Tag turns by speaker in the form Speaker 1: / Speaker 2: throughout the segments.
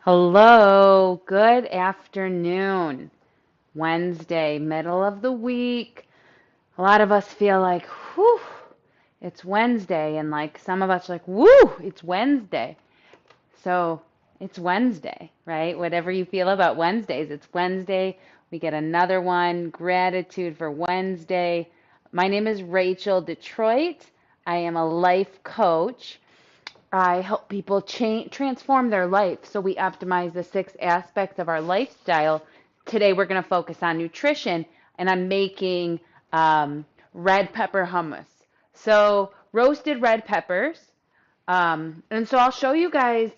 Speaker 1: Hello, good afternoon. Wednesday, middle of the week. A lot of us feel like, whew, it's Wednesday, and like some of us are like, woo, it's Wednesday. So it's Wednesday, right? Whatever you feel about Wednesdays, it's Wednesday. We get another one. Gratitude for Wednesday. My name is Rachel Detroit. I am a life coach. I help people transform their life so we optimize the six aspects of our lifestyle. Today we're going to focus on nutrition, and I'm making red pepper hummus. So roasted red peppers, and so I'll show you guys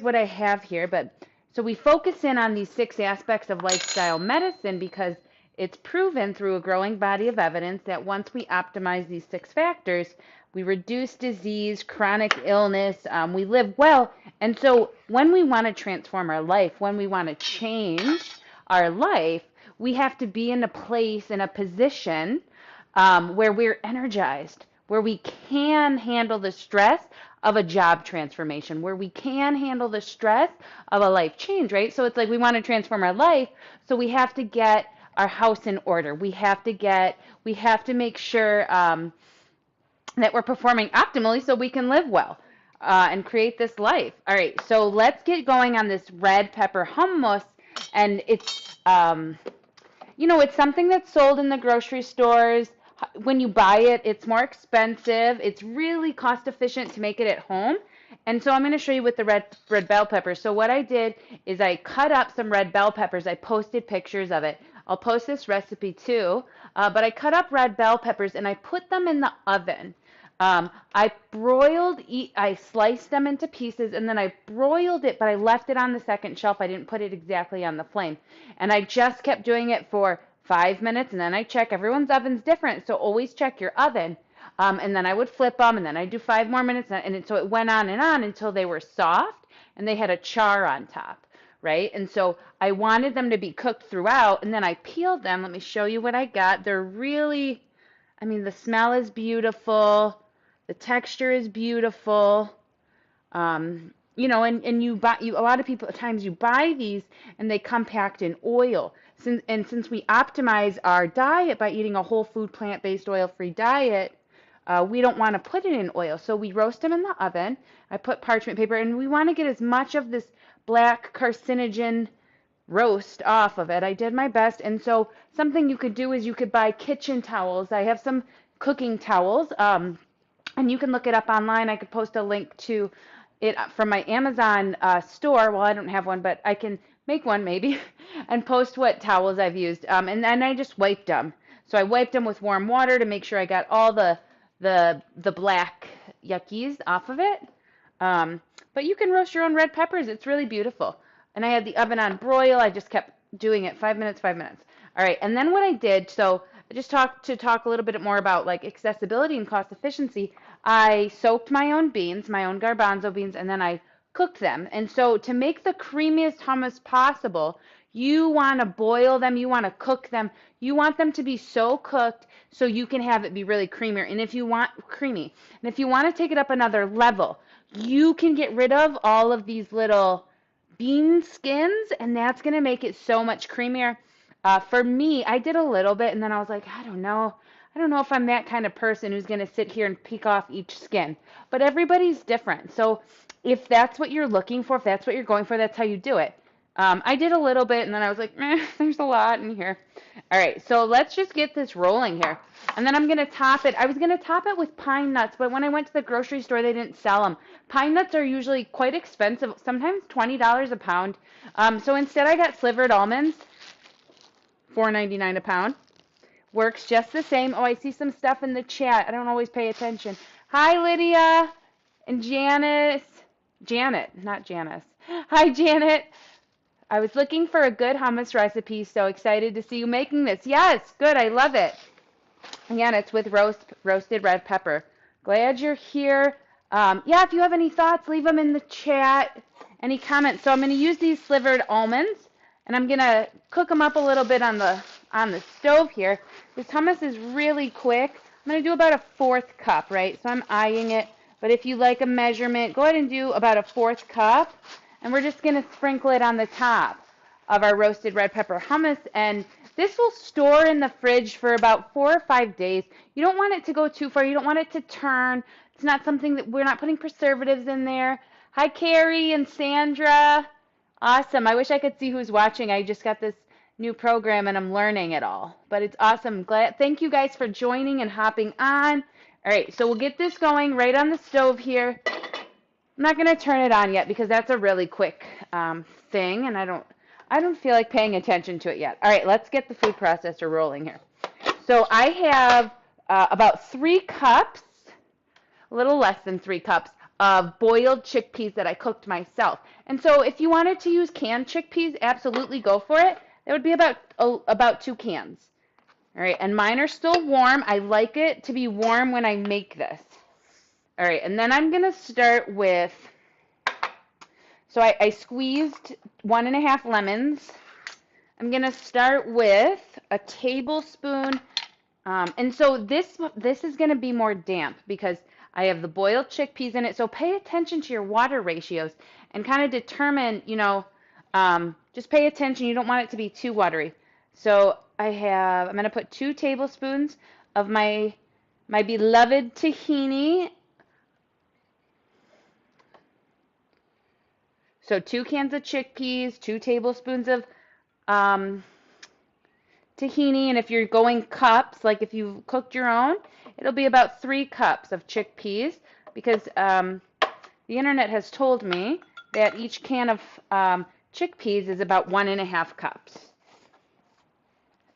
Speaker 1: what I have here. But so we focus in on these six aspects of lifestyle medicine because it's proven through a growing body of evidence that once we optimize these six factors, we reduce disease, chronic illness, we live well. And so when we want to transform our life, when we want to change our life, we have to be in a place, in a position where we're energized, where we can handle the stress of a job transformation, where we can handle the stress of a life change, right? So it's like we want to transform our life, so we have to get our house in order. We have to make sure that we're performing optimally so we can live well and create this life. All right, so let's get going on this red pepper hummus, and it's something that's sold in the grocery stores. When you buy it, it's more expensive. It's really cost efficient to make it at home. And so I'm going to show you with the red bell peppers. So what I did is I cut up some red bell peppers. I posted pictures of it. I'll post this recipe too. But I cut up red bell peppers and I put them in the oven. I sliced them into pieces and then I broiled it, but I left it on the second shelf. I didn't put it exactly on the flame. And I just kept doing it for 5 minutes and then I check. Everyone's oven's different, so always check your oven. And then I would flip them and then I'd do 5 more minutes. So it went on and on until they were soft and they had a char on top, right? And so I wanted them to be cooked throughout and then I peeled them. Let me show you what I got. The smell is beautiful. The texture is beautiful. And a lot of people at times you buy these and they come packed in oil. Since we optimize our diet by eating a whole food, plant-based, oil-free diet, we don't want to put it in oil. So we roast them in the oven. I put parchment paper, and we want to get as much of this black carcinogen roast off of it. I did my best. And so something you could do is you could buy kitchen towels. I have some cooking towels. And you can look it up online. I could post a link to it from my Amazon store. Well, I don't have one, but I can make one maybe and post what towels I've used. And then I just wiped them. So I wiped them with warm water to make sure I got all the black yuckies off of it. But you can roast your own red peppers. It's really beautiful. And I had the oven on broil. I just kept doing it 5 minutes, 5 minutes. All right. And then what I did, so I just talk a little bit more about like accessibility and cost efficiency. I soaked my own beans, my own garbanzo beans, and then I cooked them. And so to make the creamiest hummus possible, you want to boil them, you want to cook them, you want them to be so cooked so you can have it be really creamier. And if you want to take it up another level, you can get rid of all of these little bean skins, and that's going to make it so much creamier. For me, I did a little bit, and then I was like, I don't know. I don't know if I'm that kind of person who's going to sit here and pick off each skin. But everybody's different. So if that's what you're looking for, if that's what you're going for, that's how you do it. I did a little bit, and then I was like, there's a lot in here. All right, so let's just get this rolling here. And then I'm going to top it. I was going to top it with pine nuts, but when I went to the grocery store, they didn't sell them. Pine nuts are usually quite expensive, sometimes $20 a pound. So instead, I got slivered almonds, $4.99 a pound. Works just the same. Oh, I see some stuff in the chat. I don't always pay attention. Hi, Lydia and Janice. Janet, not Janice. Hi, Janet. I was looking for a good hummus recipe, so excited to see you making this. Yes, good. I love it. Again, it's with roasted red pepper. Glad you're here. If you have any thoughts, leave them in the chat. Any comments? So I'm going to use these slivered almonds, and I'm going to cook them up a little bit on the stove here. This hummus is really quick. I'm going to do about a fourth cup, right? So I'm eyeing it. But if you like a measurement, go ahead and do about a fourth cup. and we're just going to sprinkle it on the top of our roasted red pepper hummus. And this will store in the fridge for about 4 or 5 days. You don't want it to go too far. You don't want it to turn. It's not something that we're not putting preservatives in there. Hi, Carrie and Sandra. Awesome. I wish I could see who's watching. I just got this new program and I'm learning it all. But it's awesome. Thank you guys for joining and hopping on. All right, so we'll get this going right on the stove here. I'm not going to turn it on yet because that's a really quick thing, and I don't feel like paying attention to it yet. All right, let's get the food processor rolling here. So I have about 3 cups, a little less than 3 cups, of boiled chickpeas that I cooked myself. And so if you wanted to use canned chickpeas, absolutely go for it. That would be about 2 cans. All right, and mine are still warm. I like it to be warm when I make this. All right, and then I'm going to start with, so I squeezed 1½ lemons. I'm going to start with a tablespoon, and so this is going to be more damp because I have the boiled chickpeas in it, so pay attention to your water ratios and kind of determine, just pay attention. You don't want it to be too watery. So I'm going to put 2 tablespoons of my beloved tahini. So 2 cans of chickpeas, 2 tablespoons of tahini, and if you're going cups, like if you cooked your own, it'll be about 3 cups of chickpeas because the internet has told me that each can of chickpeas is about 1½ cups.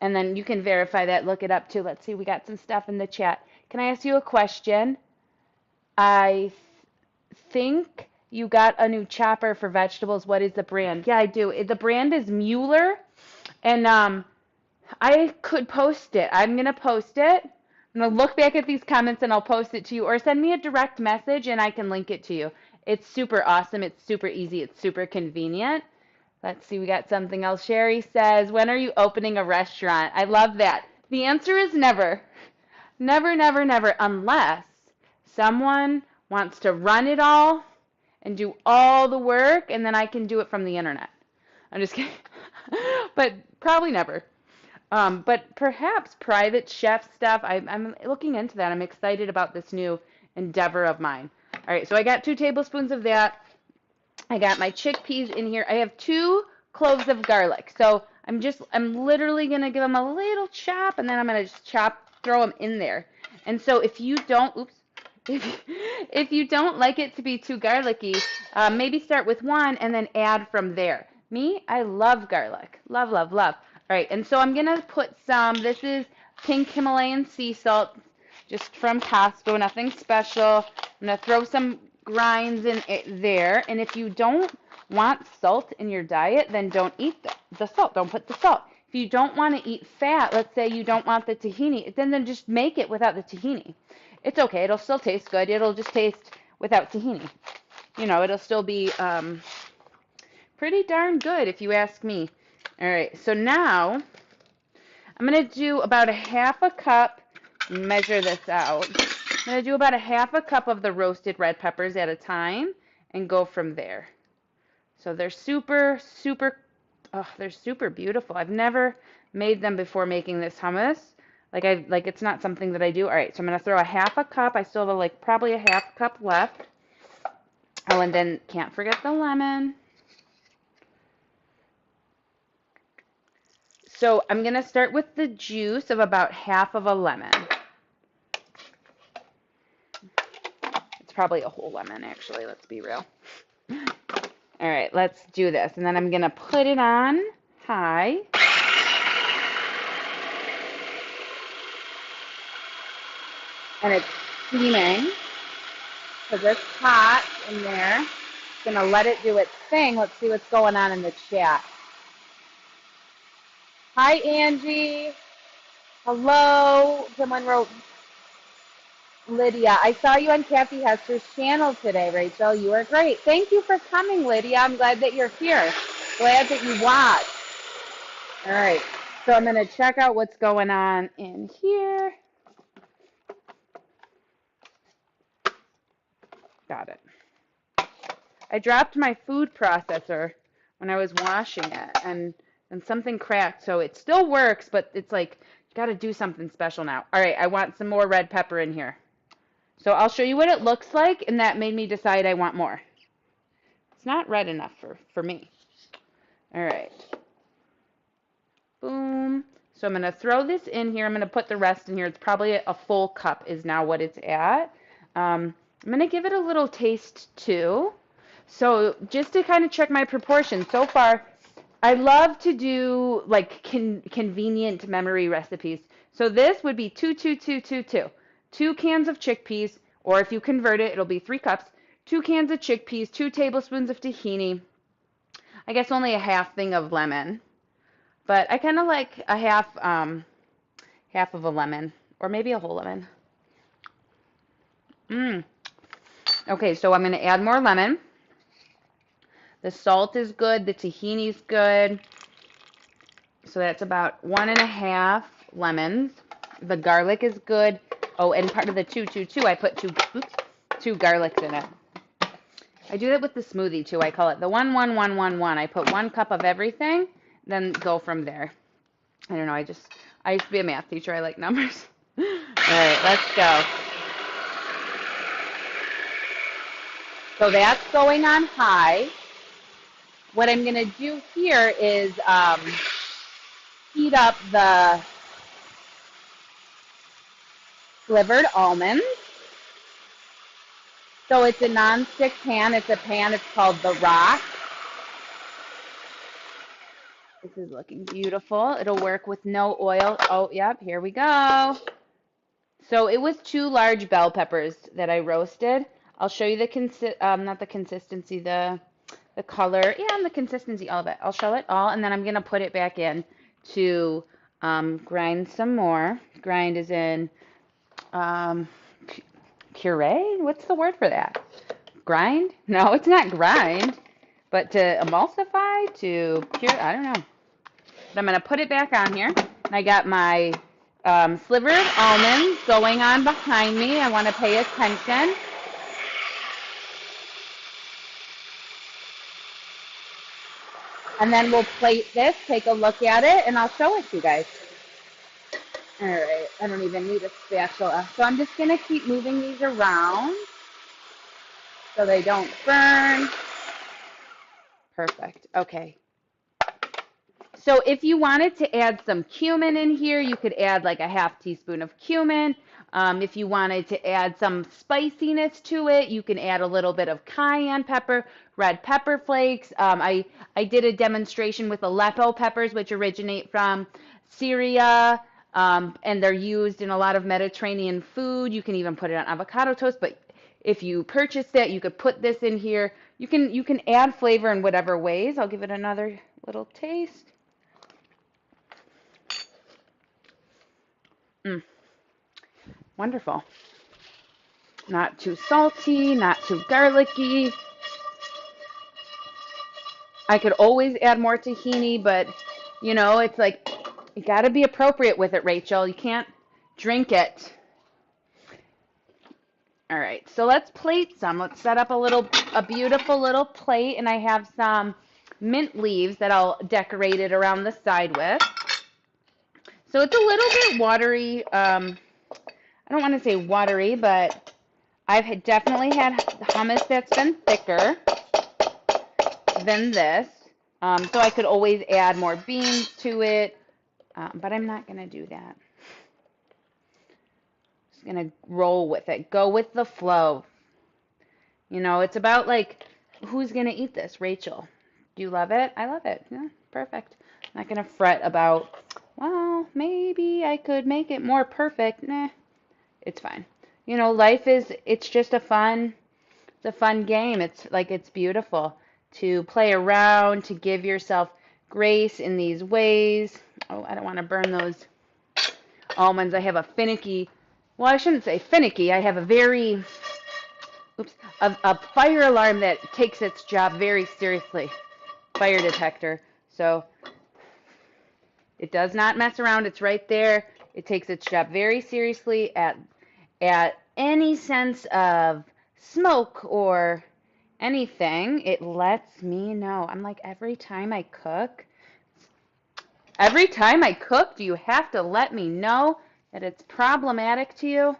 Speaker 1: And then you can verify that, look it up too. Let's see, we got some stuff in the chat. Can I ask you a question? I think you got a new chopper for vegetables. What is the brand? Yeah, I do. The brand is Mueller, and I could post it. I'm going to post it. I'm going to look back at these comments, and I'll post it to you, or send me a direct message, and I can link it to you. It's super awesome. It's super easy. It's super convenient. Let's see. We got something else. Sherry says, when are you opening a restaurant? I love that. The answer is never. Never, never, never, unless someone wants to run it all and do all the work, and then I can do it from the internet. I'm just kidding. But probably never. But perhaps private chef stuff. I'm looking into that. I'm excited about this new endeavor of mine. All right, so I got 2 tablespoons of that. I got my chickpeas in here. I have 2 cloves of garlic. So I'm literally going to give them a little chop, and then I'm going to just throw them in there. And so if you don't, if you don't like it to be too garlicky, maybe start with 1 and then add from there. Me, I love garlic. Love, love, love. All right, and so I'm going to put this is pink Himalayan sea salt, just from Costco, nothing special. I'm going to throw some grinds in it there, and if you don't want salt in your diet, then don't eat the salt. Don't put the salt. If you don't want to eat fat, let's say you don't want the tahini, then just make it without the tahini. It's okay. It'll still taste good. It'll just taste without tahini. It'll still be pretty darn good if you ask me. All right, so now I'm going to do about 1/2 cup, measure this out. I'm going to do about 1/2 cup of the roasted red peppers at a time and go from there. So they're super, super, they're super beautiful. I've never made them before making this hummus. Like it's not something that I do. All right, so I'm going to throw 1/2 cup. I still have probably 1/2 cup left. Oh, and then can't forget the lemon. So I'm going to start with the juice of about 1/2 of a lemon. It's probably a whole lemon, actually. Let's be real. All right, let's do this. And then I'm going to put it on high. And it's steaming because it's hot in there. It's going to let it do its thing. Let's see what's going on in the chat. Hi, Angie. Hello. Someone wrote, Lydia. I saw you on Kathy Hester's channel today, Rachel. You are great. Thank you for coming, Lydia. I'm glad that you're here. Glad that you watched. All right. So I'm going to check out what's going on in here. Got it. I dropped my food processor when I was washing it, and something cracked. So it still works, but it's like, got to do something special now. All right, I want some more red pepper in here. So I'll show you what it looks like, and that made me decide I want more. It's not red enough for me. All right. Boom. So I'm going to throw this in here. I'm going to put the rest in here. It's probably a full cup is now what it's at. I'm going to give it a little taste too. So just to kind of check my proportions, so far, I love to do like convenient memory recipes. So this would be 2, 2, 2, 2, 2. 2 cans of chickpeas, or if you convert it, it'll be 3 cups. 2 cans of chickpeas, 2 tablespoons of tahini. I guess only a half thing of lemon. But I kind of like a half of a lemon, or maybe a whole lemon. Okay, so I'm going to add more lemon. The salt is good. The tahini is good. So that's about 1.5 lemons. The garlic is good. Oh, and part of the 2, 2, 2, I put two garlics in it. I do that with the smoothie too. I call it the 1, 1, 1, 1, 1. I put 1 cup of everything, then go from there. I don't know. I used to be a math teacher. I like numbers. All right, let's go. So that's going on high. What I'm going to do here is heat up the slivered almonds. So it's a non-stick pan. It's a pan. It's called The Rock. This is looking beautiful. It'll work with no oil. Oh, yep, here we go. So it was 2 large bell peppers that I roasted. I'll show you the not the consistency, the color, yeah, and the consistency, all of it. I'll show it all, and then I'm gonna put it back in to grind some more. Grind is in puree. What's the word for that? Grind? No, it's not grind, but to emulsify, to pure. I don't know. But I'm gonna put it back on here. And I got my slivered almonds going on behind me. I want to pay attention. And then we'll plate this, take a look at it, and I'll show it to you guys. All right, I don't even need a spatula. So I'm just going to keep moving these around so they don't burn. Perfect. Okay. So if you wanted to add some cumin in here, you could add like a half teaspoon of cumin. If you wanted to add some spiciness to it, you can add a little bit of cayenne pepper, red pepper flakes. I did a demonstration with Aleppo peppers, which originate from Syria, and they're used in a lot of Mediterranean food. You can even put it on avocado toast, but if you purchased it, you could put this in here. You can add flavor in whatever ways. I'll give it another little taste. Wonderful. Not too salty, not too garlicky. I could always add more tahini, but you know, it's like you got to be appropriate with it, Rachel. You can't drink it. All right, so let's plate some. Let's set up a beautiful little plate, and I have some mint leaves that I'll decorate it around the side with. So it's a little bit watery. I don't want to say watery, but I've definitely had hummus that's been thicker than this. So I could always add more beans to it, but I'm not going to do that. Just going to roll with it. Go with the flow. You know, it's about like, who's going to eat this? Rachel. Do you love it? I love it. Yeah, perfect. I'm not going to fret about, well, maybe I could make it more perfect. Nah, it's fine. You know, it's just it's a fun game. It's beautiful to play around, to give yourself grace in these ways. Oh, I don't want to burn those almonds. I have a finicky, well, I shouldn't say finicky. I have a very, a fire alarm that takes its job very seriously. Fire detector. So it does not mess around. It's right there. It takes its job very seriously at any sense of smoke or anything, it lets me know. I'm like, every time I cook, do you have to let me know that it's problematic to you?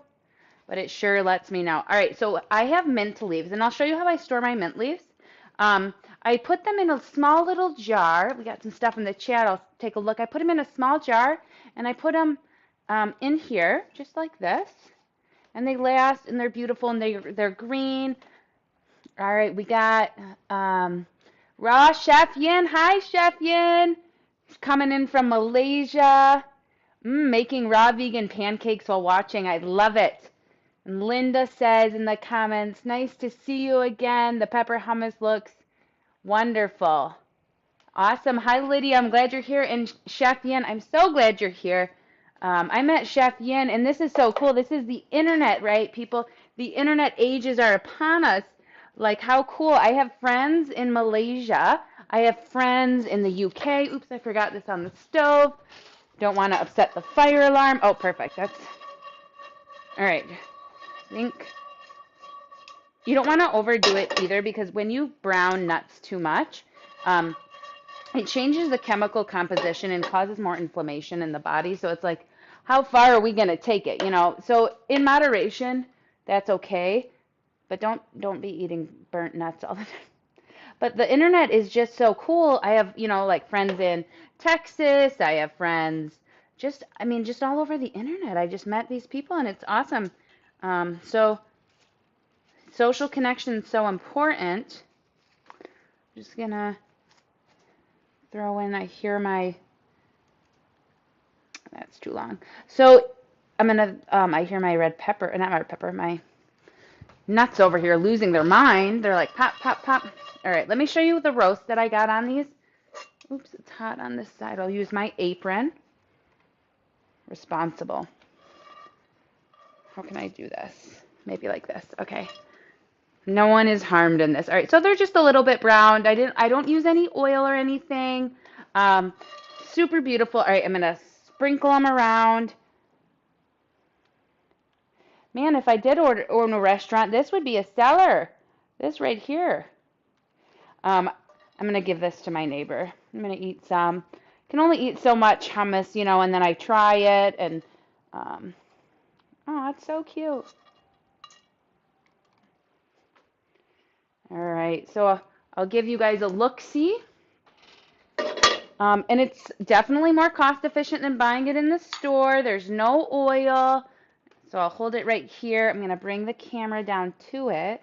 Speaker 1: But it sure lets me know. All right, so I have mint leaves, and I'll show you how I store my mint leaves. Um, I put them in a small little jar. We got some stuff in the chat. I'll take a look. I put them in a small jar, and I put them in here, just like this. And they last, and they're beautiful, and they're green. All right, we got Raw Chef Yin. Hi, Chef Yin. He's coming in from Malaysia. Making raw vegan pancakes while watching. I love it. And Linda says in the comments, nice to see you again. The pepper hummus looks wonderful. Awesome. Hi, Lydia. I'm glad you're here. And Chef Yin, I'm so glad you're here. I met Chef Yin, and this is so cool. This is the internet, right, people? The internet ages are upon us. Like, how cool. I have friends in Malaysia. I have friends in the UK. Oops, I forgot this on the stove. Don't want to upset the fire alarm. Oh, perfect. That's all right. I think you don't want to overdo it either, because when you brown nuts too much, it changes the chemical composition and causes more inflammation in the body. So it's like, how far are we going to take it? You know, so in moderation, that's okay, but don't be eating burnt nuts all the time. But the internet is just so cool. I have, like friends in Texas. I have friends just all over the internet. I just met these people, and it's awesome. So social connection is so important. I'm just gonna throw in, that's too long. So I hear my red pepper, not red pepper, my nuts over here losing their mind. They're like, pop, pop, pop. All right, let me show you the roast that I got on these. Oops, it's hot on this side. I'll use my apron. Responsible. How can I do this? Maybe like this. Okay. No one is harmed in this. All right, so they're just a little bit browned. I don't use any oil or anything. Super beautiful. All right, I'm gonna sprinkle them around. Man, if I did own a restaurant, this would be a seller. This right here. I'm gonna give this to my neighbor. I'm gonna eat some. Can only eat so much hummus, and then I try it, and oh, it's so cute. All right, so I'll give you guys a look-see. And it's definitely more cost efficient than buying it in the store. There's no oil. So I'll hold it right here. I'm going to bring the camera down to it.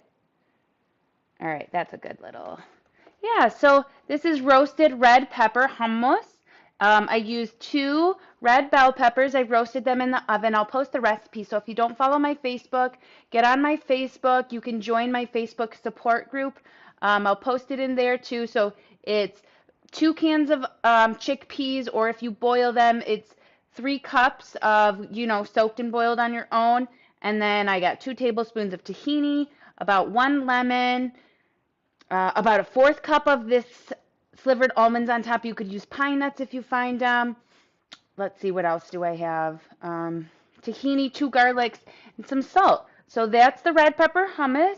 Speaker 1: All right, that's a good little. Yeah, so this is roasted red pepper hummus. I used 2 red bell peppers. I roasted them in the oven. I'll post the recipe. So if you don't follow my Facebook, get on my Facebook. You can join my Facebook support group. I'll post it in there too. So it's 2 cans of chickpeas, or if you boil them, it's 3 cups of, soaked and boiled on your own. And then I got 2 tablespoons of tahini, about 1 lemon, about a 1/4 cup of this slivered almonds on top. You could use pine nuts if you find them. Let's see, what else do I have? Tahini, 2 garlics, and some salt. So that's the red pepper hummus.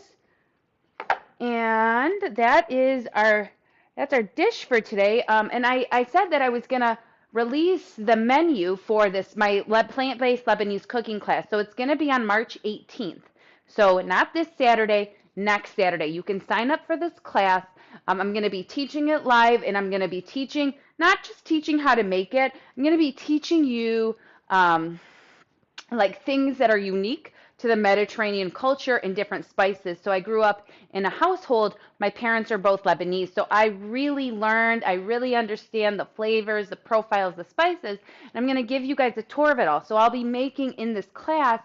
Speaker 1: And that's our dish for today. And I said that I was going to release the menu for my plant-based Lebanese cooking class. So it's going to be on March 18th. So not this Saturday, next Saturday. You can sign up for this class. I'm going to be teaching it live, and I'm going to be teaching, not just teaching how to make it, I'm going to be teaching you like things that are unique to the Mediterranean culture and different spices. So I grew up in a household, my parents are both Lebanese, so I really understand the flavors, the profiles, the spices, and I'm going to give you guys a tour of it all. So I'll be making in this class,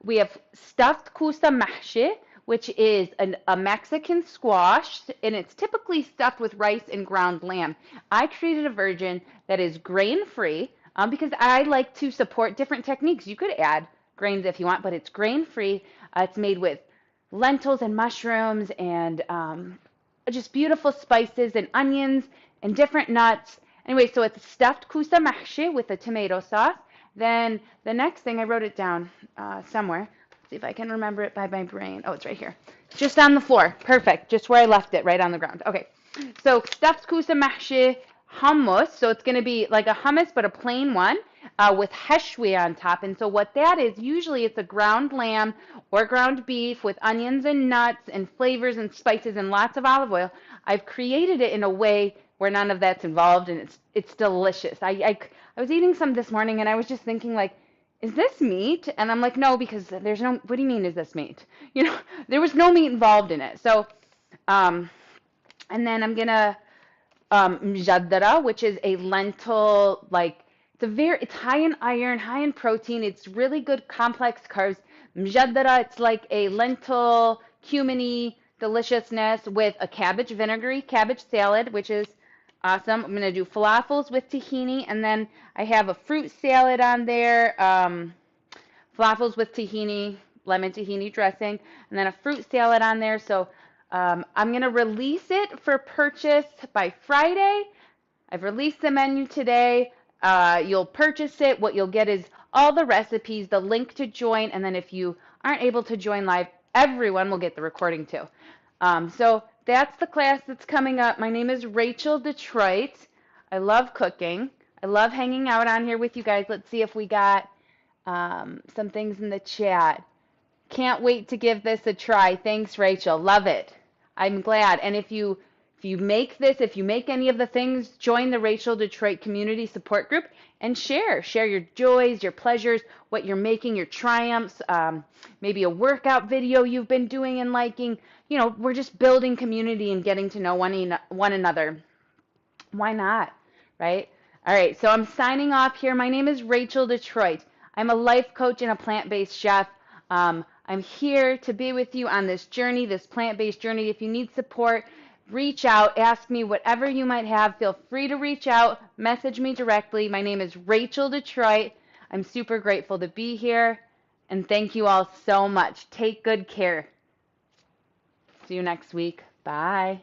Speaker 1: we have stuffed kusa mahshi, which is a Mexican squash, and it's typically stuffed with rice and ground lamb. I created a version that is grain-free because I like to support different techniques. You could add grains if you want, but it's grain-free. It's made with lentils and mushrooms and just beautiful spices and onions and different nuts. Anyway, so it's stuffed kusa mahshi with a tomato sauce. Then the next thing, I wrote it down somewhere. see if I can remember it by my brain. Oh, it's right here. Just on the floor. Perfect. Just where I left it, right on the ground. Okay. So stuffed kusa mahshi hummus. So it's going to be like a hummus, but a plain one with heshwi on top. And so what that is, usually it's a ground lamb or ground beef with onions and nuts and flavors and spices and lots of olive oil. I've created it in a way where none of that's involved, and it's delicious. I was eating some this morning, and I was just thinking, like, is this meat? And I'm like, no, because there's no, what do you mean, is this meat? You know, there was no meat involved in it. So, and then I'm gonna, mjaddara, which is a lentil, like, it's high in iron, high in protein. It's really good complex carbs. Mjaddara, it's like a lentil, cuminy deliciousness with a vinegary cabbage salad, which is awesome. I'm going to do falafels with tahini, and then I have a fruit salad on there, falafels with tahini, lemon tahini dressing, and then a fruit salad on there. So I'm going to release it for purchase by Friday. I've released the menu today. You'll purchase it. What you'll get is all the recipes, the link to join, and then if you aren't able to join live, everyone will get the recording too. So that's the class that's coming up. My name is Rachel Detroit. I love cooking. I love hanging out on here with you guys. Let's see if we got some things in the chat. Can't wait to give this a try. Thanks, Rachel. Love it. I'm glad. And if you make this, if you make any of the things, join the Rachel Detroit Community Support Group and share your joys, your pleasures, what you're making, your triumphs, maybe a workout video you've been doing and liking. You know, we're just building community and getting to know one another. Why not, right? All right, so I'm signing off here. My name is Rachel Detroit. I'm a life coach and a plant-based chef. I'm here to be with you on this journey, this plant-based journey. If you need support, reach out, ask me whatever you might have. Feel free to reach out, message me directly. My name is Rachel Detroit. I'm super grateful to be here, and thank you all so much. Take good care. See you next week. Bye.